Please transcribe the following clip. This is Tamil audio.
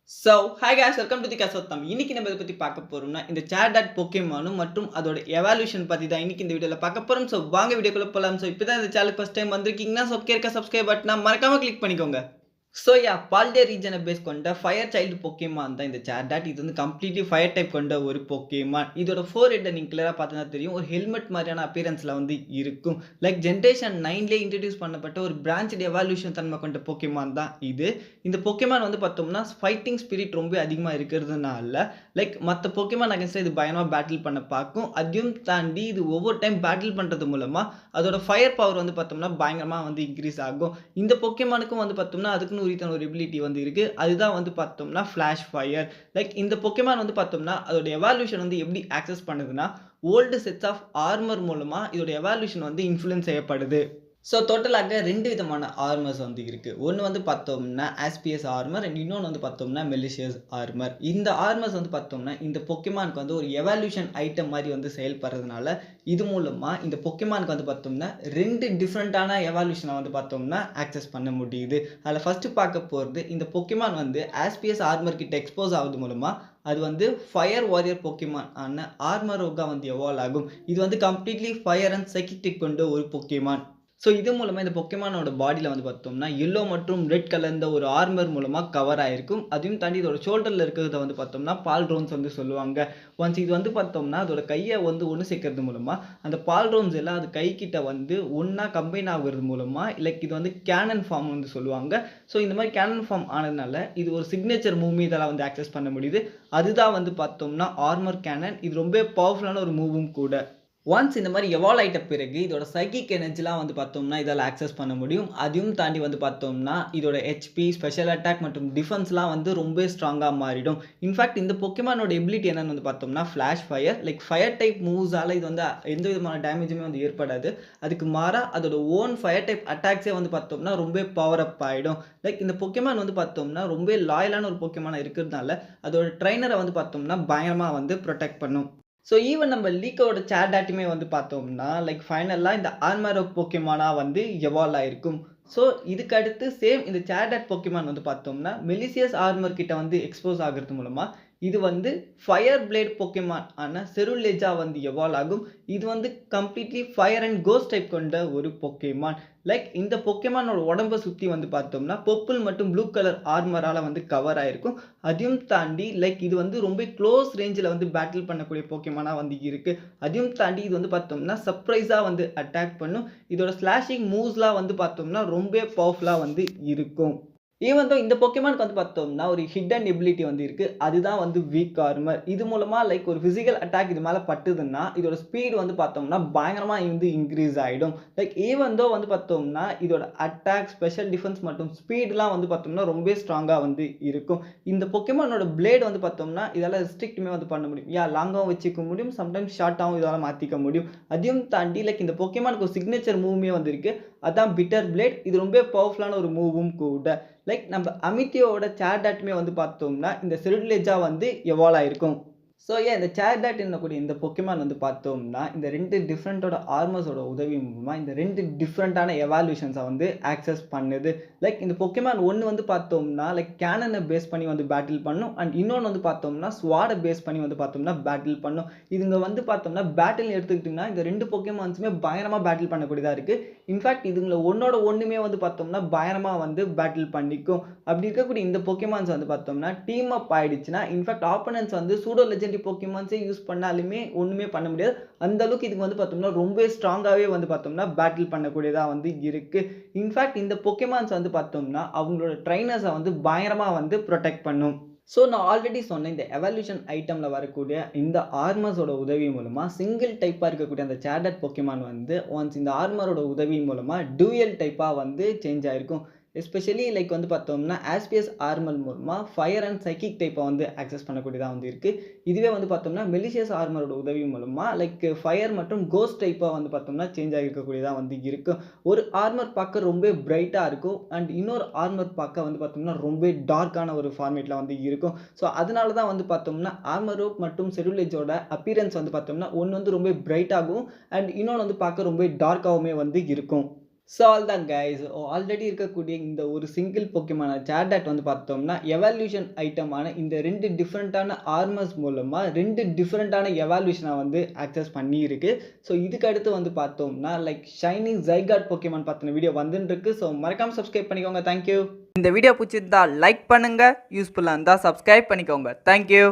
Hi guys, welcome to the Kasotam. இன்னைக்கு நம்ம இத பத்தி பார்க்க போறோம்னா இந்த சேட் போக்கேமானும் மற்றும் அதோட எவால்யூஷன் பத்தி தான் இன்னைக்கு இந்த வீடியோல பார்க்க போறோம். வாங்க வீடியோக்குள்ள போலாம். இப்பதான் இந்த சேனலுக்கு ஃபர்ஸ்ட் டைம் வந்திருக்கீங்கன்னா கீழ இருக்க சப்ஸ்கிரைப் பட்டனை மறக்காம கிளிக் பண்ணிக்கோங்க. பால்டே ரீஜனை பேஸ் கொண்ட ஃபயர் சைல்டு போக்கேமான் தான் இந்த சேட். இது வந்து கம்ப்ளீட்லி ஃபயர் டைப் கொண்ட ஒரு போக்கேமான். இதோட 4 ஹெட் நீங்க கிளியரா பார்த்தீங்கன்னா தெரியும். ஒரு ஹெல்மெட் மாதிரியான அப்பியரன்ஸ்ல வந்து இருக்கும். லைக் ஜெனரேஷன் 9ல இன்ட்ரோடியூஸ் பண்ணப்பட்ட ஒரு பிரான்ச்டு எவால்யூஷன் தன்மை கொண்ட போக்கேமான் தான் இது. இந்த போக்கேமான் வந்து பார்த்தோம்னா ஃபைட்டிங் ஸ்பிரிட் ரொம்ப அதிகமா இருக்கிறதுனால லைக் மத்த போக்கேமான் அகைன்ஸ்ட் இது பயங்கரமா பேட்டில் பண்ண பார்க்கும். அதையும் தாண்டி இது ஒவ்வொரு டைம் பேட்டில் பண்றது மூலமா அதோட ஃபயர் பவர் வந்து பார்த்தோம்னா பயங்கரமா வந்து இன்க்ரீஸ் ஆகும். இந்த போக்கேமானுக்கும் வந்து பார்த்தோம்னா அதுக்குன்னு உரித்தான ஒரு எபிலிட்டி வந்து இருக்கு. அதுதான் வந்து பார்த்தோம்னா ஃபிளாஷ் ஃபயர். லைக் இந்த போக்கேமான் வந்து பார்த்தோம்னா அதோட எவால்யூஷன் வந்து எப்படி ஆக்சஸ் பண்ணுதுன்னா ஓல்டு செட்ஸ் ஆஃப் ஆர்மர் மூலமா இதோட எவால்யூஷன் வந்து இன்ஃப்ளூயன்ஸ் செய்யப்படுது. டோட்டலாக 2 விதமான ஆர்மர்ஸ் வந்து இருக்கு. ஒண்ணு வந்து பார்த்தோம்னா ஆஸ்பியஸ் ஆர்மர் அண்ட் இன்னொன்னு வந்து பார்த்தோம்னா மெலிஷியஸ் ஆர்மர். இந்த ஆர்மர்ஸ் வந்து பார்த்தோம்னா இந்த பொக்கேமானுக்கு வந்து ஒரு எவால்யூஷன் ஐட்டம் மாரி வந்து செயல்படுறதுனால, இது மூலமா இந்த பொக்கேமானுக்கு வந்து பார்த்தோம்னா 2 டிஃபரண்டான எவால்யூஷன வந்து பார்த்தோம்னா ஆக்சஸ் பண்ண முடியுது. அதுல ஃபர்ஸ்ட் பார்க்க போறது இந்த பொக்கேமான் வந்து ஆஸ்பியஸ் ஆர்மர் கிட்ட எக்ஸ்போஸ் ஆவது மூலமா அது வந்து ஃபயர் வாரியர் போக்கேமான் ஆன ஆர்மரோகா வந்து எவால்வ் ஆகும். இது வந்து கம்ப்ளீட்லி ஃபயர் அண்ட் சைக்கிக் கொண்ட ஒரு போக்கேமான். இது மூலமா இந்த பொக்கேமானோட பாடியில வந்து பார்த்தோம்னா, எல்லோ மற்றும் ரெட் கலந்த ஒரு ஆர்மர் மூலமா கவர் ஆயிருக்கும். அதையும் தாண்டி இதோட ஷோல்டர்ல இருக்கிறத வந்து பார்த்தோம்னா, பால்ட்ரோன்ஸ் வந்து சொல்லுவாங்க. ஒன்ஸ் இது வந்து பார்த்தோம்னா, அதோட கைய வந்து ஒண்ணு சேர்க்கறது மூலமா, அந்த பால்ட்ரோன்ஸ் எல்லாம் அது கைக்கிட்ட வந்து ஒண்ணா கம்பைன் ஆகுறது மூலமா, லைக் இது வந்து கேனன் ஃபார்ம் வந்து சொல்லுவாங்க. இந்த மாரி கேனன் ஃபார்ம் ஆனதுனால, இது ஒரு சிக்னேச்சர் மூவ்மே இதெல்லாம் வந்து ஆக்சஸ் பண்ண முடியுது. அதுதான் வந்து பார்த்தோம்னா, ஆர்மர் கேனன். இது ரொம்பவே பவர்ஃபுல்லான ஒரு மூவும் கூட. ஒன்ஸ் இந்த மாரி எவால்வ் ஆயிட்ட பிறகு, இதோட சைக்கிக் எனர்ஜிலாம் வந்து பார்த்தோம்னா, இதால ஆக்சஸ் பண்ண முடியும். அதையும் தாண்டி வந்து பார்த்தோம்னா, இதோட ஹெச்பி, ஸ்பெஷல் அட்டாக் மற்றும் டிஃபென்ஸ்லாம் வந்து ரொம்பவே ஸ்ட்ராங்கா மாறிடும். இன்ஃபாக்ட் இந்த பொக்கேமானோட எபிலிட்டி என்னன்னு வந்து பார்த்தோம்னா, flash fire. Like fire type மூவ்ஸால இது வந்து எந்த விதமான டேமேஜுமே வந்து ஏற்படாது. அதுக்கு மாறா அதோட ஓன் ஃபயர் டைப் அட்டாக்ஸே வந்து பார்த்தோம்னா, ரொம்பவே பவர் அப் ஆயிடும். லைக் இந்த பொக்கேமான் வந்து பார்த்தோம்னா, ரொம்பவே லாயலான ஒரு பொக்கேமானா இருக்கிறதுனால, அதோட ட்ரெய்னர வந்து பார்த்தோம்னா, பயங்கரமா வந்து புரொடெக்ட் பண்ணும். ஈவன் நம்ம லீக்கோட சேட் வந்து பார்த்தோம்னா, லைக் ஃபைனலா இந்த ஆர்மரோக் போக்கேமானா வந்து எவால்வ் ஆயிருக்கும். இதுக்கு அடுத்து சேம் இந்த சேட் போக்கேமான் வந்து பார்த்தோம்னா, மெலிசியஸ் ஆர்மர் கிட்ட வந்து எக்ஸ்போஸ் ஆகுறது மூலமா, இது வந்து ஃபயர் பிளேட் போக்கேமான் ஆன செருலேஜா வந்து எவால்வ் ஆகும். இது வந்து completely fire and ghost type கொண்ட ஒரு போக்கேமான். லைக் இந்த பொக்கேமானோட உடம்ப சுத்தி வந்து பார்த்தோம்னா, பர்பிள் மற்றும் ப்ளூ கலர் ஆர்மரால வந்து கவர் ஆயிருக்கும். அதையும் தாண்டி லைக் இது வந்து ரொம்ப க்ளோஸ் ரேஞ்சில வந்து பேட்டில் பண்ணக்கூடிய போக்கேமானா வந்து இருக்கு. அதையும் தாண்டி இது வந்து பார்த்தோம்னா, சர்ப்ரைஸா வந்து அட்டாக் பண்ணும். இதோட ஸ்லாஷிங் மூவ்ஸ்லாம் வந்து பார்த்தோம்னா, ரொம்ப பவர்ஃபுல்லா வந்து இருக்கும். ஈவன் தோ இந்த பொக்கேமானுக்கு வந்து பார்த்தோம்னா, ஒரு ஹிட்டன் எபிலிட்டி வந்து இருக்கு. அதுதான் வந்து வீக் ஆர்மர். இது மூலமா லைக் ஒரு பிசிக்கல் அட்டாக் இது மேல பட்டுதுன்னா, இதோட ஸ்பீட் வந்து பார்த்தோம்னா, பயங்கரமா வந்து இன்கிரீஸ் ஆயிடும். லைக் ஈவன் தோ வந்து பார்த்தோம்னா, இதோட அட்டாக், ஸ்பெஷல் டிஃபென்ஸ் மற்றும் ஸ்பீட்லாம் வந்து பார்த்தோம்னா, ரொம்பவே ஸ்ட்ராங்கா வந்து இருக்கும். இந்த பொக்கேமானோட பிளேட் வந்து பார்த்தோம்னா, இதால ரெஸ்ட்ரிக்ட்டுமே வந்து பண்ண முடியும். லாங்காவும் வச்சுக்க முடியும். சம்டைம்ஸ் ஷார்ட்டாவும் இதால மாத்திக்க முடியும். அதையும் தாண்டி லைக் இந்த பொக்கேமானுக்கு ஒரு சிக்னேச்சர் மூவ்மே வந்து இருக்கு. அதான் பிட்டர் பிளேட். இது ரொம்ப பவர்ஃபுல்லான ஒரு மூவும் கூட. லைக் நம்ம அமித்தியோட சேட் வந்து பார்த்தோம்னா, இந்த செருட்லேஜா வந்து எவால்வ் ஆயிருக்கும். இந்த சேட் என்னக்கூடிய இந்த பொக்கேமான் வந்து பார்த்தோம்னா, இந்த 2 டிஃபரண்டோட ஆர்மர்ஸோட உதவி மூலமா இந்த 2 டிஃபரண்டான எவால்யூஷன்ஸ வந்து ஆக்சஸ் பண்ணுது. லைக் இந்த பொக்கேமான் 1 வந்து பார்த்தோம்னா, லைக் கேனன பேஸ் பண்ணி வந்து பேட்டில் பண்ணும். அண்ட் இன்னொன்னு வந்து பார்த்தோம்னா, ஸ்வார்ட பேஸ் பண்ணி வந்து பார்த்தோம்னா பேட்டில் பண்ணும். இதுங்க வந்து பார்த்தோம்னா, பேட்டில்னு எடுத்துக்கிட்டீங்கன்னா, இந்த 2 பொக்கேமான்ஸுமே பயங்கரமா பேட்டில் பண்ணக்கூடியதா இருக்கு. இன்ஃபாக்ட் இதுங்கள ஒண்ணோட ஒண்ணுமே வந்து பார்த்தோம்னா, பயங்கரமா வந்து பேட்டில் பண்ணிக்கும். அப்படி இருக்கக்கூடிய இந்த பொக்கேமான்ஸ் வந்து பார்த்தோம்னா, டீம் அப் ஆயிடுச்சுன்னா, இன்ஃபாக்ட் ஆப்போனன்ட்ஸ் வந்து சூடோ லெஜெண்டரி பொக்கேமான்ஸே யூஸ் பண்ணாலுமே ஒண்ணுமே பண்ண முடியாது. அந்த அளவுக்கு இதுக்கு வந்து பார்த்தோம்னா, ரொம்பவே ஸ்ட்ராங்காவே வந்து பார்த்தோம்னா, பேட்டில் பண்ணக்கூடியதா வந்து இருக்கு. இன்ஃபாக்ட் இந்த பொக்கேமான்ஸ் வந்து பார்த்தோம்னா, அவங்களோட ட்ரெய்னர்ஸ வந்து பயங்கரமா வந்து புரொடெக்ட் பண்ணும். நான் ஆல்ரெடி சொன்னேன். இந்த எவல்யூஷன் ஐட்டம்ல வரக்கூடிய இந்த ஆர்மர்ஸோட உதவி மூலமா சிங்கிள் டைப்பா இருக்கக்கூடிய அந்த சேடட் பொக்கேமான் வந்து ஒன்ஸ் இந்த ஆர்மரோட உதவி மூலமா டூயல் டைப்பா வந்து சேஞ்ச் ஆயிருக்கும். எஸ்பெஷலி லைக் வந்து பார்த்தோம்னா, ஆஸ்பியஸ் ஆர்மர் மூலமா ஃபயர் அண்ட் சைக்கிக் டைப்ப வந்து ஆக்சஸ் பண்ணக்கூடியதா வந்து இருக்கு. இதுவே வந்து பார்த்தோம்னா, மெலிஷியஸ் ஆர்மரோட உதவி மூலமா லைக் ஃபயர் மற்றும் கோஸ்ட் டைப்பா வந்து பார்த்தோம்னா, சேஞ்ச் ஆகியிருக்கக்கூடியதா வந்து இருக்கு. ஒரு ஆர்மர் பார்க்க ரொம்ப பிரைட்டா இருக்கும். அண்ட் இன்னொரு ஆர்மர் பார்க்க வந்து பார்த்தோம்னா, ரொம்ப டார்க்கான ஒரு ஃபார்மேட்ல வந்து இருக்கும். அதனால தான் வந்து பார்த்தோம்னா, ஆர்மரோக் மற்றும் செருலேஜோட அப்பியரன்ஸ் வந்து பார்த்தோம்னா, ஒண்ணு வந்து ரொம்ப பிரைட்டாகவும் அண்ட் இன்னொன்னு வந்து பார்க்க ரொம்ப டார்க்காவுமே வந்து இருக்கும். ஸோ ஆல் தான் கைஸ். ஆல்ரெடி இருக்கக்கூடிய இந்த ஒரு சிங்கிள் போக்கியமான சேர்டாட் வந்து பார்த்தோம்னா, எவால்யூஷன் ஐட்டமான இந்த 2 டிஃப்ரெண்ட்டான ஆர்மர்ஸ் மூலமா 2 டிஃப்ரெண்ட்டான எவால்யூஷன வந்து ஆக்சஸ் பண்ணியிருக்கு. ஸோ இதுக்கு அடுத்து வந்து பார்த்தோம்னா, லைக் ஷைனிங் ஸைகாட் போக்கியமான் பத்தின வீடியோ வந்துன்ருக்கு. ஸோ மறக்காம சப்ஸ்கிரைப் பண்ணிக்கோங்க. Thank you. இந்த வீடியோ பிடிச்சிருந்தா லைக் பண்ணுங்க. யூஸ்ஃபுல்லா இருந்தா சப்ஸ்கிரைப் பண்ணிக்கோங்க. Thank you.